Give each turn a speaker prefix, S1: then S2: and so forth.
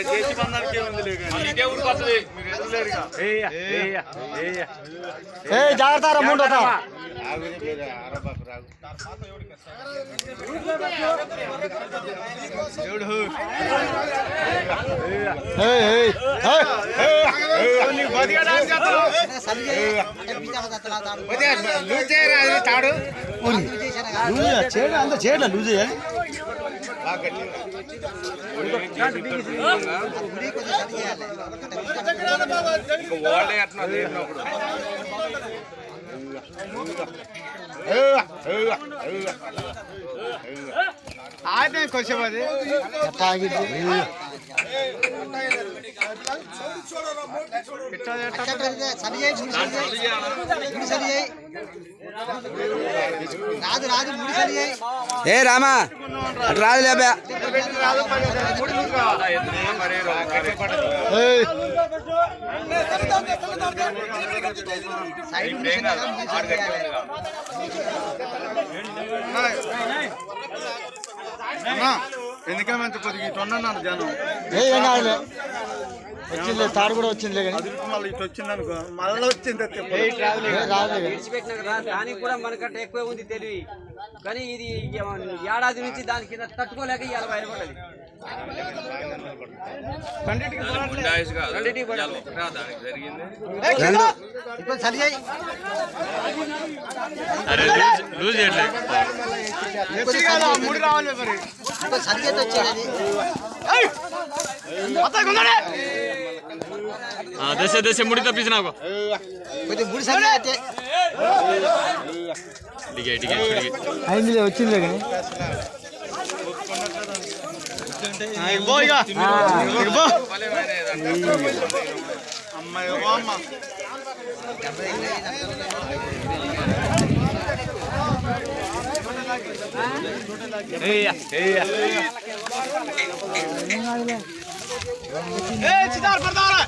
S1: చేసి బంధానికి ఏముంది
S2: జాగ్రత్త ముందు అంత చేయడం లూజ్
S1: ఆడే కొంచెం అది
S2: ఏ రామా రాదు లేబా
S1: ఎందుకే మంచి కొద్దిగా ఇటు ఉన్నాను జనం
S2: వచ్చింది తాడు కూడా వచ్చింది
S1: మళ్ళీ ఇటు వచ్చింది అనుకో మళ్ళీ వచ్చింది
S3: దానికి కూడా మనకంటే ఎక్కువ ఉంది తెలివి కానీ ఇది ఏడాది నుంచి దాని కింద తట్టుకోలేక ఇవాళ బయటపడది
S1: మూడు రావాలి
S4: దశ దశ ముడి తప్పించి నాకు
S2: అయింది వచ్చింది కానీ
S1: అమ్మాయి అమ్మ చిదార్ పడతారా